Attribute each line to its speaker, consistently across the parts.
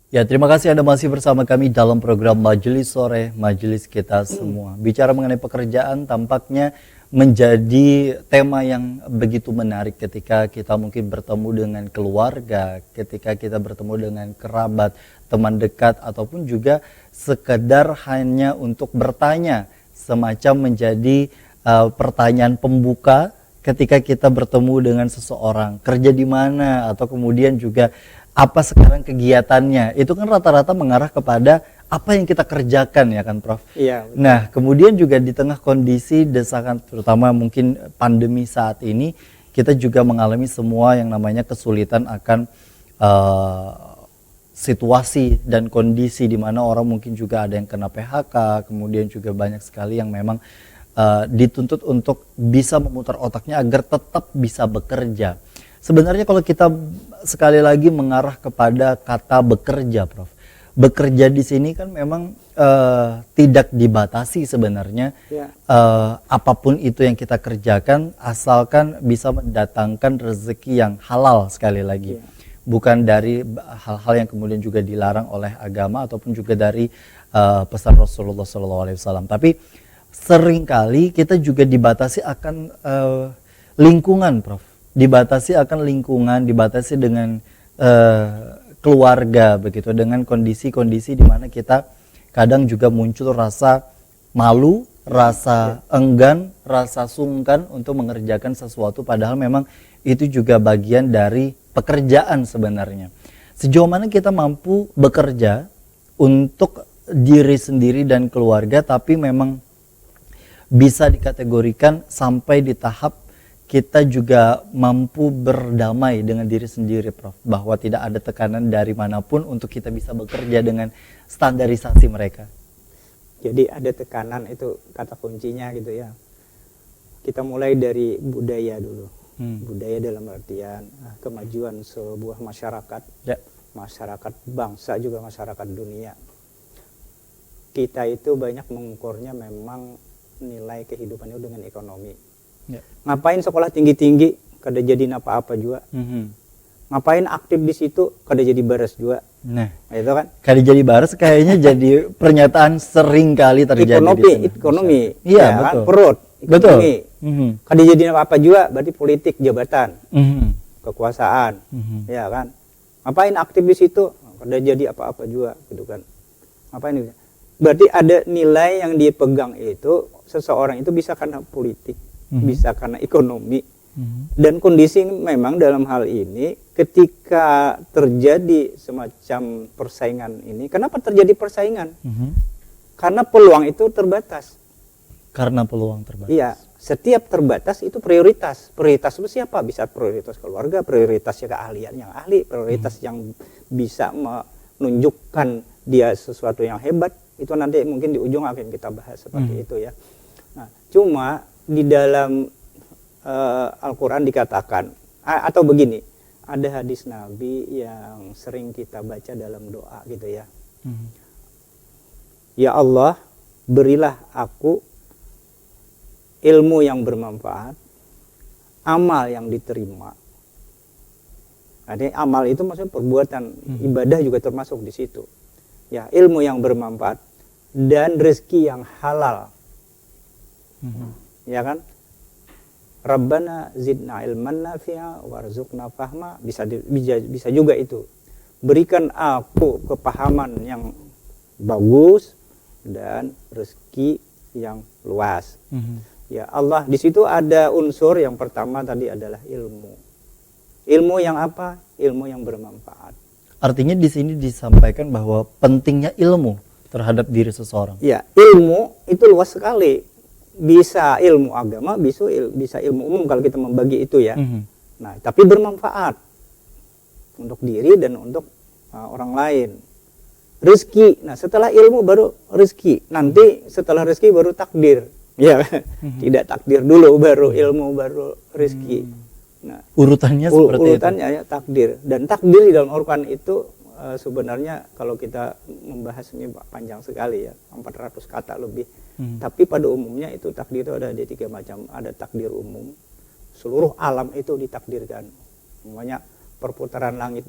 Speaker 1: Ya, terima kasih Anda masih bersama kami dalam program Majelis Sore, Majelis Kita Semua. Bicara mengenai pekerjaan tampaknya menjadi tema yang begitu menarik ketika kita mungkin bertemu dengan keluarga, ketika kita bertemu dengan kerabat, teman dekat, ataupun juga sekedar hanya untuk bertanya, semacam menjadi pertanyaan pembuka ketika kita bertemu dengan seseorang, kerja di mana, atau kemudian juga apa sekarang kegiatannya, itu kan rata-rata mengarah kepada apa yang kita kerjakan, ya kan Prof?
Speaker 2: Iya. Betul.
Speaker 1: Nah, kemudian juga di tengah kondisi desakan, terutama mungkin pandemi saat ini, kita juga mengalami semua yang namanya kesulitan akan situasi dan kondisi di mana orang mungkin juga ada yang kena PHK, kemudian juga banyak sekali yang memang dituntut untuk bisa memutar otaknya agar tetap bisa bekerja. Sebenarnya kalau kita sekali lagi mengarah kepada kata bekerja, Prof. Bekerja di sini kan memang tidak dibatasi sebenarnya.
Speaker 2: Ya.
Speaker 1: Apapun itu yang kita kerjakan, asalkan bisa mendatangkan rezeki yang halal sekali lagi. Ya. Bukan dari hal-hal yang kemudian juga dilarang oleh agama ataupun juga dari pesan Rasulullah SAW. Tapi seringkali kita juga dibatasi akan lingkungan, Prof. Dibatasi akan lingkungan, dibatasi dengan keluarga begitu, dengan kondisi-kondisi di mana kita kadang juga muncul rasa malu, rasa enggan, rasa sungkan untuk mengerjakan sesuatu, padahal memang itu juga bagian dari pekerjaan sebenarnya. Sejauh mana kita mampu bekerja untuk diri sendiri dan keluarga, tapi memang bisa dikategorikan sampai di tahap kita juga mampu berdamai dengan diri sendiri, Prof. Bahwa tidak ada tekanan dari manapun untuk kita bisa bekerja dengan standarisasi mereka.
Speaker 2: Jadi ada tekanan, itu kata kuncinya gitu ya. Kita mulai dari budaya dulu. Budaya dalam artian kemajuan sebuah masyarakat. Ya. Masyarakat bangsa juga masyarakat dunia. Kita itu banyak mengukurnya memang nilai kehidupannya dengan ekonomi. Ya. Ngapain sekolah tinggi-tinggi kada jadi apa-apa juga. Ngapain aktif di situ kada jadi baras juga. Nah, itu kan.
Speaker 1: Kada jadi baras kayaknya jadi pernyataan sering kali terjadi
Speaker 2: ekonomi.
Speaker 1: Iya,
Speaker 2: ya,
Speaker 1: betul.
Speaker 2: Kan? Perut, ekonomi. Kada jadi apa-apa juga, berarti politik, jabatan, kekuasaan. Ya kan. Ngapain aktif di situ? Kada jadi apa-apa juga, gitu kan. Ngapain itu? Berarti ada nilai yang dipegang itu, seseorang itu bisa karena politik, bisa karena ekonomi, dan kondisi memang dalam hal ini ketika terjadi semacam persaingan ini, kenapa terjadi persaingan? Karena peluang itu terbatas.
Speaker 1: Karena peluang terbatas.
Speaker 2: Iya, setiap terbatas itu prioritas. Prioritas itu siapa? Bisa prioritas keluarga, prioritasnya keahlian yang ahli, prioritas yang bisa menunjukkan dia sesuatu yang hebat. Itu nanti mungkin di ujung akan kita bahas seperti itu ya. Nah, cuma di dalam Al-Quran dikatakan, atau begini, ada hadis Nabi yang sering kita baca dalam doa gitu ya. Ya Allah, berilah aku ilmu yang bermanfaat, amal yang diterima. Jadi amal itu maksudnya perbuatan, ibadah juga termasuk di situ. Ya, ilmu yang bermanfaat dan rezeki yang halal. Ya kan? Rabbana zidna ilman nafi'a warzuqna fahma, bisa juga itu. Berikan aku kepahaman yang bagus dan rezeki yang luas. Ya Allah, di situ ada unsur yang pertama tadi adalah ilmu. Ilmu yang apa? Ilmu yang bermanfaat.
Speaker 1: Artinya di sini disampaikan bahwa pentingnya ilmu terhadap diri seseorang.
Speaker 2: Ya, ilmu itu luas sekali. Bisa ilmu agama, bisa ilmu umum kalau kita membagi itu ya. Nah, tapi bermanfaat untuk diri dan untuk orang lain. Rezeki. Nah, setelah ilmu baru rezeki. Nanti setelah rezeki baru takdir. Ya, tidak takdir dulu baru ilmu baru rezeki. Nah,
Speaker 1: urutannya seperti
Speaker 2: urutannya itu. Ya, takdir. Dan takdir di dalam Al-Quran itu sebenarnya kalau kita membahas ini panjang sekali ya, 400 kata lebih. Tapi pada umumnya itu takdir itu ada di 3 macam. Ada takdir umum, seluruh alam itu ditakdirkan. Namanya perputaran langit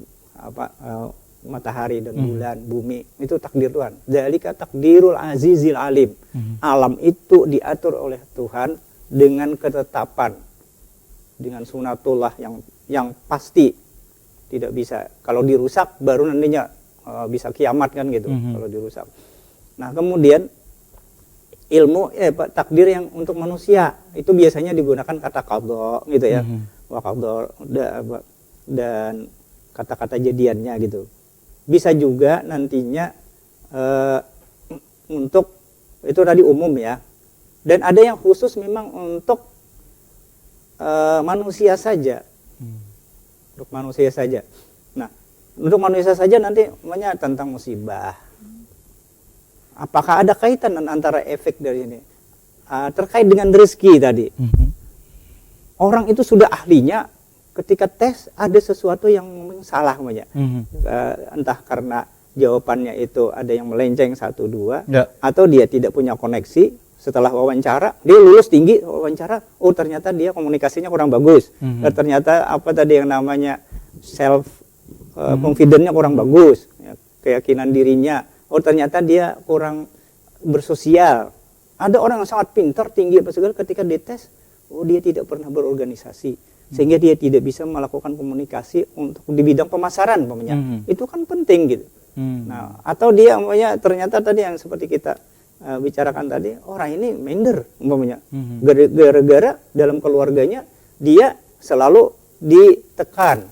Speaker 2: matahari dan bulan, bumi, itu takdir Tuhan. Dzalika takdirul azizil alim. Alam itu diatur oleh Tuhan dengan ketetapan, dengan sunatullah yang pasti, tidak bisa. Kalau dirusak baru nantinya bisa kiamat kan gitu. Kalau dirusak. Nah kemudian ilmu takdir yang untuk manusia itu biasanya digunakan kata qadha gitu ya. Wa qadha dan kata-kata jadiannya gitu. Bisa juga nantinya untuk itu tadi umum ya. Dan ada yang khusus memang untuk manusia saja. Untuk manusia saja. Nah, untuk manusia saja nanti namanya tentang musibah. Apakah ada kaitan antara efek dari ini? Terkait dengan rezeki tadi. Orang itu sudah ahlinya, ketika tes ada sesuatu yang salah namanya. Entah karena jawabannya itu ada yang melenceng 1, 2, atau dia tidak punya koneksi. Setelah wawancara, dia lulus tinggi wawancara, oh ternyata dia komunikasinya kurang bagus. Ternyata apa tadi yang namanya self confidence-nya kurang bagus, ya, keyakinan dirinya. Oh ternyata dia kurang bersosial. Ada orang yang sangat pintar, tinggi apa segala, ketika dites, oh dia tidak pernah berorganisasi, sehingga dia tidak bisa melakukan komunikasi untuk di bidang pemasaran, umpamanya. Itu kan penting gitu. Nah, atau dia umpamanya ternyata tadi yang seperti kita bicarakan tadi, orang ini minder, umpamanya. Gara-gara dalam keluarganya dia selalu ditekan.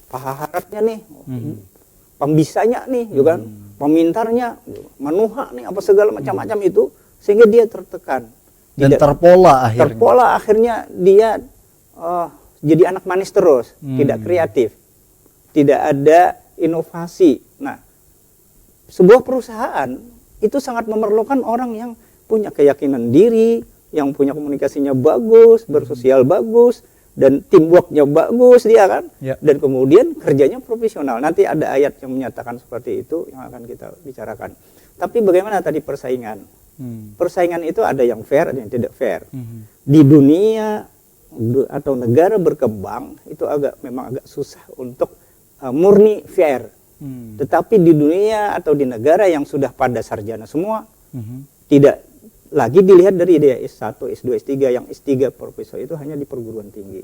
Speaker 2: Paharapnya nih, pembisanya nih, juga kan? Pemintarnya, manuha nih, apa segala macam-macam itu, sehingga dia tertekan.
Speaker 1: Dan terpola akhirnya.
Speaker 2: Terpola akhirnya dia jadi anak manis terus, tidak kreatif, tidak ada inovasi. Nah, sebuah perusahaan itu sangat memerlukan orang yang punya keyakinan diri, yang punya komunikasinya bagus, bersosial bagus, dan teamworknya bagus dia kan, dan kemudian kerjanya profesional. Nanti ada ayat yang menyatakan seperti itu yang akan kita bicarakan. Tapi bagaimana tadi persaingan? Persaingan itu ada yang fair, ada yang tidak fair. Di dunia atau negara berkembang itu memang agak susah untuk murni fair. Tetapi di dunia atau di negara yang sudah pada sarjana semua, tidak lagi dilihat dari dia S1, S2, S3, yang S3 profesor itu hanya di perguruan tinggi.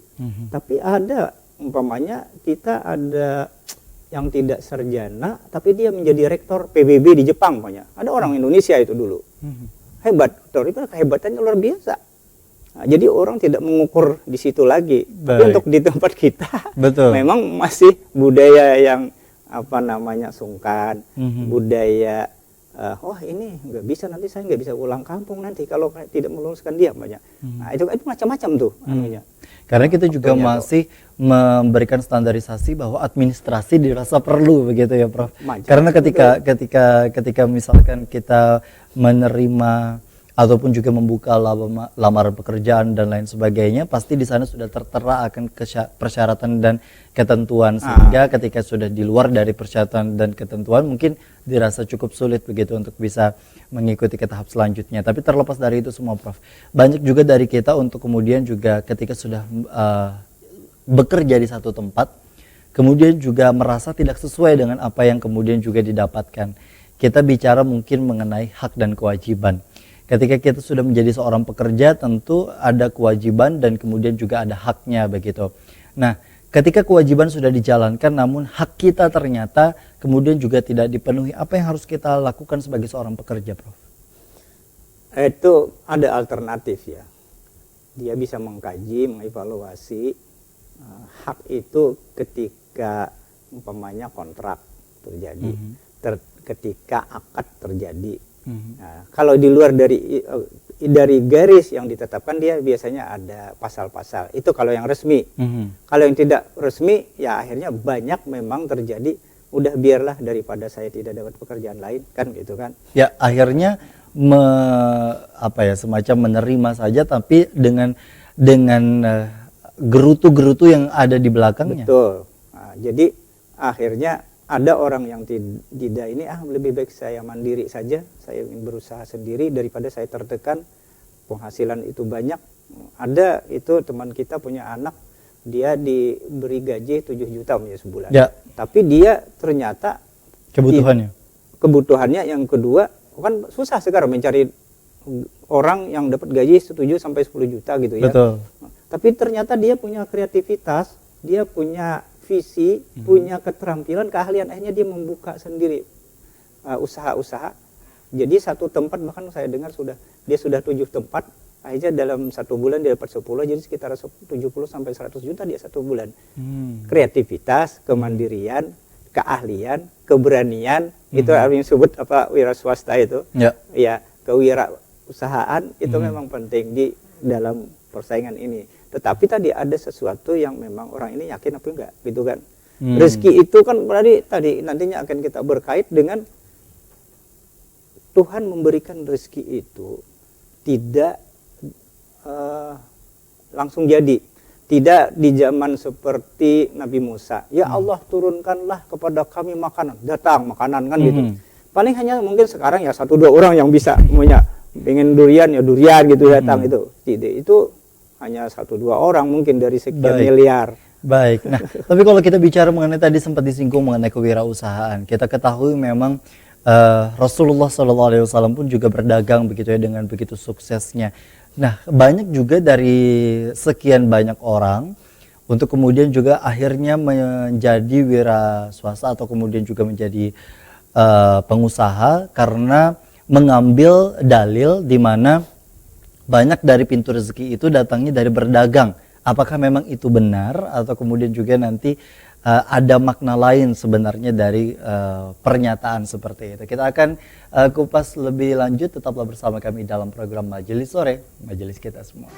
Speaker 2: Tapi ada, umpamanya kita ada yang tidak sarjana, tapi dia menjadi rektor PBB di Jepang, umpamanya. Ada orang Indonesia itu dulu. Hebat, itu kehebatannya luar biasa. Nah, jadi orang tidak mengukur di situ lagi. Tapi untuk di tempat kita, memang masih budaya yang sungkan, budaya ini nggak bisa, nanti saya nggak bisa pulang kampung nanti kalau tidak meluluskan dia banyak. Nah itu macam-macam tuh anunya.
Speaker 1: Karena kita juga masih memberikan standarisasi bahwa administrasi dirasa perlu begitu ya Prof. Karena ketika misalkan kita menerima ataupun juga membuka lamaran pekerjaan dan lain sebagainya, pasti di sana sudah tertera akan persyaratan dan ketentuan, sehingga ketika sudah di luar dari persyaratan dan ketentuan mungkin dirasa cukup sulit begitu untuk bisa mengikuti ke tahap selanjutnya. Tapi terlepas dari itu semua Prof, banyak juga dari kita untuk kemudian juga ketika sudah bekerja di satu tempat, kemudian juga merasa tidak sesuai dengan apa yang kemudian juga didapatkan. Kita bicara mungkin mengenai hak dan kewajiban. Ketika kita sudah menjadi seorang pekerja, tentu ada kewajiban dan kemudian juga ada haknya begitu. Nah, ketika kewajiban sudah dijalankan, namun hak kita ternyata kemudian juga tidak dipenuhi, apa yang harus kita lakukan sebagai seorang pekerja, Prof?
Speaker 2: Itu ada alternatif ya. Dia bisa mengkaji, mengevaluasi hak itu ketika umpamanya kontrak terjadi, ketika akad terjadi. Nah, kalau di luar dari garis yang ditetapkan, dia biasanya ada pasal-pasal. Itu kalau yang resmi. Kalau yang tidak resmi, ya akhirnya banyak memang terjadi. Udah biarlah daripada saya tidak dapat pekerjaan lain, kan gitu kan? Ya akhirnya
Speaker 1: semacam menerima saja, tapi dengan gerutu-gerutu yang ada di belakangnya.
Speaker 2: Betul. Nah, jadi akhirnya ada orang yang tidak ini, lebih baik saya mandiri saja, saya ingin berusaha sendiri daripada saya tertekan, penghasilan itu banyak. Ada itu teman kita punya anak dia diberi gaji 7 juta sebulan.
Speaker 1: Ya.
Speaker 2: Tapi dia ternyata kebutuhannya yang kedua, kan susah sekarang mencari orang yang dapat gaji 7 sampai 10 juta gitu ya.
Speaker 1: Betul.
Speaker 2: Tapi ternyata dia punya kreativitas, dia punya visi, punya keterampilan, keahlian, akhirnya dia membuka sendiri usaha-usaha. Jadi satu tempat, bahkan saya dengar dia sudah 7 tempat, akhirnya dalam 1 bulan dia dapat 10, jadi sekitar 70 sampai 100 juta dia 1 bulan. Kreativitas, kemandirian, keahlian, keberanian, itu yang disebut wira swasta itu. Ya, kewirausahaan itu memang penting di dalam persaingan ini. Tetapi tadi ada sesuatu yang memang orang ini yakin apa enggak, gitu kan. Rezeki itu kan berarti tadi nantinya akan kita berkait dengan Tuhan memberikan rezeki itu tidak langsung jadi. Tidak di zaman seperti Nabi Musa. Ya Allah, turunkanlah kepada kami makanan. Datang makanan kan gitu. Paling hanya mungkin sekarang ya 1-2 orang yang bisa punya pengen durian ya durian gitu datang itu. Tidak, itu hanya 1-2 orang mungkin dari sekian miliar.
Speaker 1: Baik. Nah, tapi kalau kita bicara mengenai tadi sempat disinggung mengenai kewirausahaan, kita ketahui memang Rasulullah SAW pun juga berdagang begitu ya, dengan begitu suksesnya. Nah, banyak juga dari sekian banyak orang untuk kemudian juga akhirnya menjadi wira swasta atau kemudian juga menjadi pengusaha karena mengambil dalil di mana banyak dari pintu rezeki itu datangnya dari berdagang. Apakah memang itu benar atau kemudian juga nanti ada makna lain sebenarnya dari pernyataan seperti itu? Kita akan kupas lebih lanjut, tetaplah bersama kami dalam program Majelis Sore, Majelis Kita Semua.